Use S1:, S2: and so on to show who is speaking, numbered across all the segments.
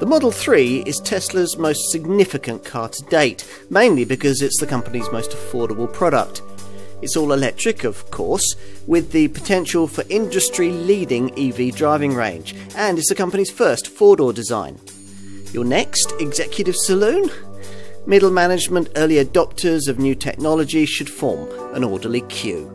S1: Model 3 is Tesla's most significant car to date, mainly because it's the company's most affordable product. It's all electric, of course, with the potential for industry-leading EV driving range, and it's the company's first four-door design. Your next executive saloon? Middle management early adopters of new technology should form an orderly queue.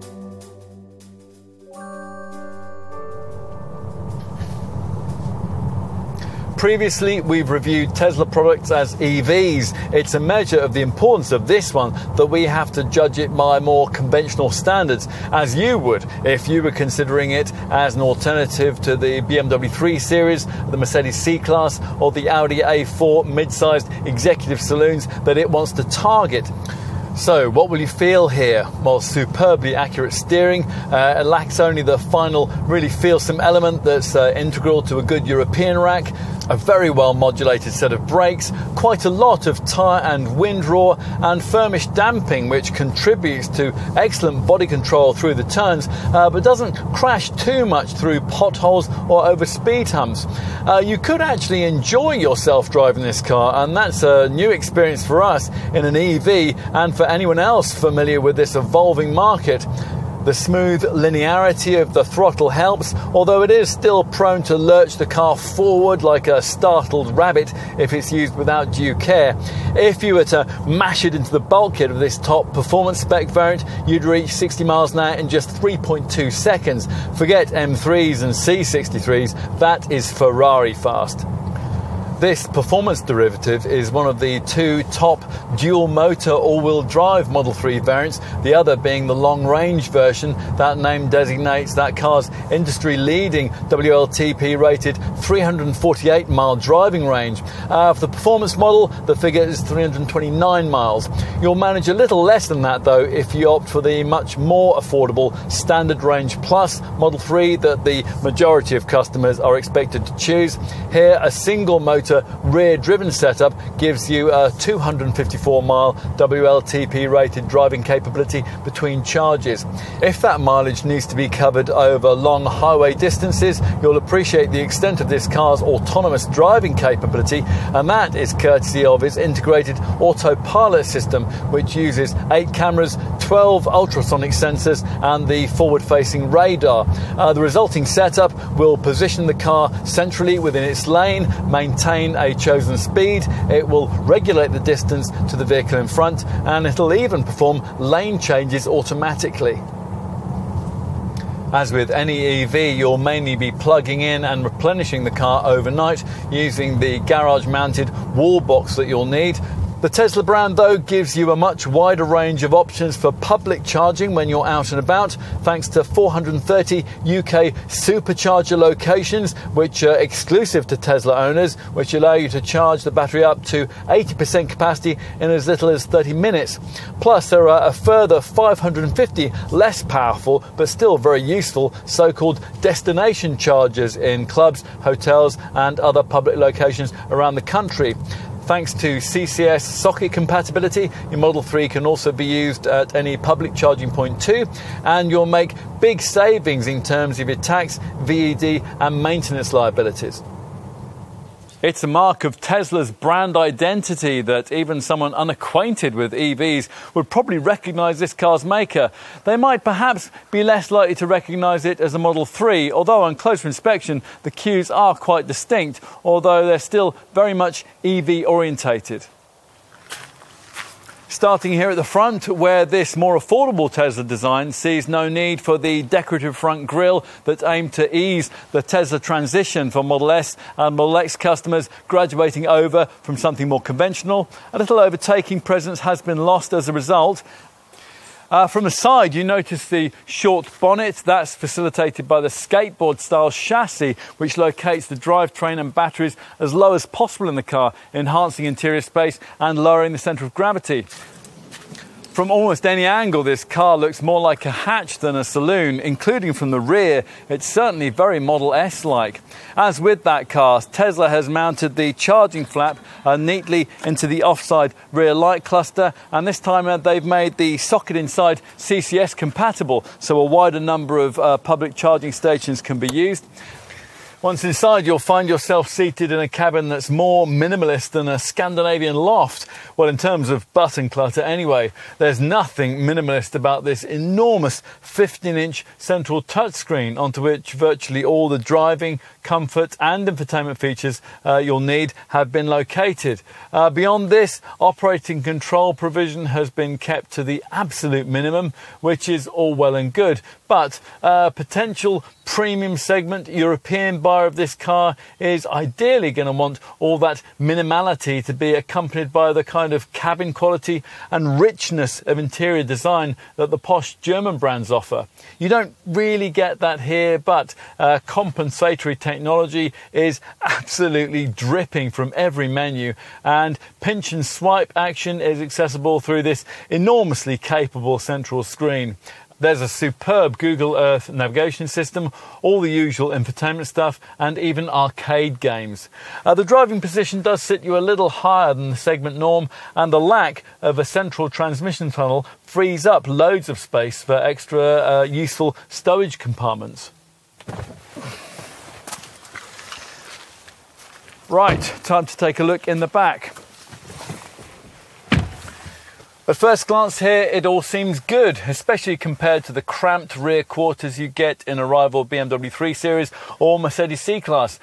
S2: Previously, we've reviewed Tesla products as EVs. It's a measure of the importance of this one that we have to judge it by more conventional standards, as you would if you were considering it as an alternative to the BMW 3 Series, the Mercedes C-Class, or the Audi A4 mid-sized executive saloons that it wants to target. So, what will you feel here? Well, superbly accurate steering. It lacks only the final really feelsome element that's integral to a good European rack. A very well modulated set of brakes, quite a lot of tyre and wind roar, and firmish damping, which contributes to excellent body control through the turns, but doesn't crash too much through potholes or over speed humps. You could actually enjoy yourself driving this car, and that's a new experience for us in an EV and for anyone else familiar with this evolving market. The smooth linearity of the throttle helps, although it is still prone to lurch the car forward like a startled rabbit if it's used without due care. If you were to mash it into the bulkhead of this top performance spec variant, you'd reach 60 miles an hour in just 3.2 seconds. Forget M3s and C63s, that is Ferrari fast. This performance derivative is one of the two top dual-motor all-wheel drive Model 3 variants, the other being the long-range version. That name designates that car's industry-leading WLTP-rated 348-mile driving range. For the performance model, the figure is 329 miles. You'll manage a little less than that, though, if you opt for the much more affordable Standard Range Plus Model 3 that the majority of customers are expected to choose. Here, a single-motor rear-driven setup gives you a 254-mile WLTP-rated driving capability between charges. If that mileage needs to be covered over long highway distances, you'll appreciate the extent of this car's autonomous driving capability, and that is courtesy of its integrated autopilot system, which uses 8 cameras, 12 ultrasonic sensors, and the forward-facing radar. The resulting setup will position the car centrally within its lane, maintain a chosen speed, it will regulate the distance to the vehicle in front, and it'll even perform lane changes automatically. As with any EV, you'll mainly be plugging in and replenishing the car overnight using the garage-mounted wall box that you'll need. The Tesla brand, though, gives you a much wider range of options for public charging when you're out and about, thanks to 430 UK supercharger locations, which are exclusive to Tesla owners, which allow you to charge the battery up to 80% capacity in as little as 30 minutes. Plus, there are a further 550 less powerful, but still very useful, so-called destination chargers in clubs, hotels, and other public locations around the country. Thanks to CCS socket compatibility, your Model 3 can also be used at any public charging point too, and you'll make big savings in terms of your tax, VED and maintenance liabilities. It's a mark of Tesla's brand identity that even someone unacquainted with EVs would probably recognise this car's maker. They might perhaps be less likely to recognise it as a Model 3, although on closer inspection the cues are quite distinct, although they're still very much EV orientated. Starting here at the front, where this more affordable Tesla design sees no need for the decorative front grille that aimed to ease the Tesla transition for Model S and Model X customers graduating over from something more conventional. A little overtaking presence has been lost as a result. From the side, you notice the short bonnet. That's facilitated by the skateboard-style chassis, which locates the drivetrain and batteries as low as possible in the car, enhancing interior space and lowering the centre of gravity. From almost any angle, this car looks more like a hatch than a saloon, including from the rear. It's certainly very Model S-like. As with that car, Tesla has mounted the charging flap neatly into the offside rear light cluster, and this time they've made the socket inside CCS compatible, so a wider number of public charging stations can be used. Once inside, you'll find yourself seated in a cabin that's more minimalist than a Scandinavian loft. Well, in terms of button clutter anyway, there's nothing minimalist about this enormous 15-inch central touchscreen onto which virtually all the driving, comfort and infotainment features you'll need have been located. Beyond this, operating control provision has been kept to the absolute minimum, which is all well and good. But potential premium segment European buyer of this car is ideally going to want all that minimality to be accompanied by the kind of cabin quality and richness of interior design that the posh German brands offer. You don't really get that here, but compensatory technology is absolutely dripping from every menu, and pinch and swipe action is accessible through this enormously capable central screen. There's a superb Google Earth navigation system, all the usual infotainment stuff, and even arcade games. The driving position does sit you a little higher than the segment norm, and the lack of a central transmission tunnel frees up loads of space for extra useful stowage compartments. Right, time to take a look in the back. At first glance here, it all seems good, especially compared to the cramped rear quarters you get in a rival BMW 3 Series or Mercedes C-Class.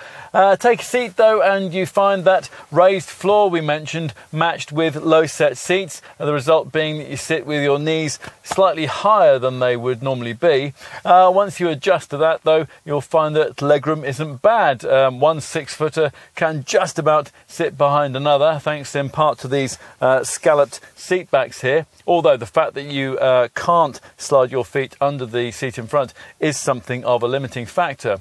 S2: Take a seat though, and you find that raised floor we mentioned matched with low set seats, the result being that you sit with your knees slightly higher than they would normally be. Once you adjust to that though, you'll find that legroom isn't bad. One 6-footer can just about sit behind another, thanks in part to these scalloped seat backs here, although the fact that you can't slide your feet under the seat in front is something of a limiting factor.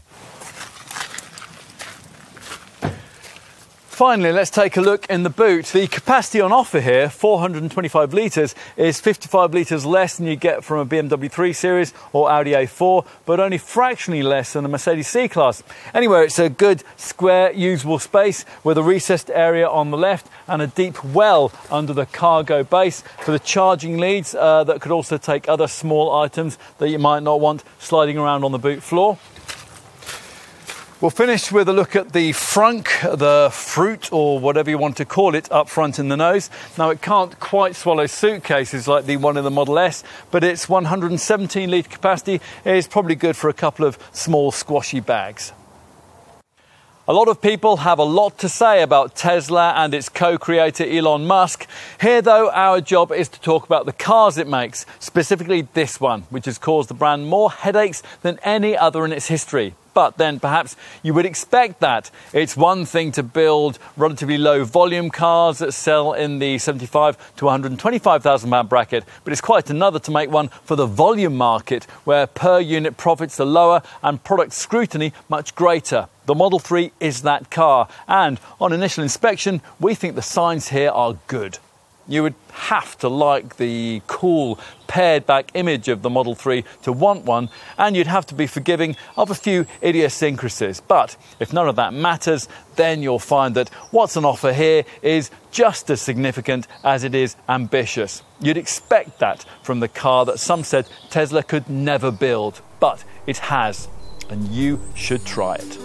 S2: Finally, let's take a look in the boot. The capacity on offer here, 425 litres, is 55 litres less than you get from a BMW 3 Series or Audi A4, but only fractionally less than a Mercedes C-Class. Anyway, it's a good, square, usable space with a recessed area on the left and a deep well under the cargo base for the charging leads that could also take other small items that you might not want sliding around on the boot floor. We'll finish with a look at the frunk, the fruit or whatever you want to call it, up front in the nose. Now, it can't quite swallow suitcases like the one in the Model S, but its 117 litre capacity is probably good for a couple of small squashy bags. A lot of people have a lot to say about Tesla and its co-creator Elon Musk. Here though, our job is to talk about the cars it makes, specifically this one, which has caused the brand more headaches than any other in its history. But then perhaps you would expect that. It's one thing to build relatively low volume cars that sell in the 75 to 125,000 pound bracket, but it's quite another to make one for the volume market, where per unit profits are lower and product scrutiny much greater. The Model 3 is that car, and on initial inspection, we think the signs here are good. You would have to like the cool, pared-back image of the Model 3 to want one, and you'd have to be forgiving of a few idiosyncrasies. But if none of that matters, then you'll find that what's on offer here is just as significant as it is ambitious. You'd expect that from the car that some said Tesla could never build, but it has, and you should try it.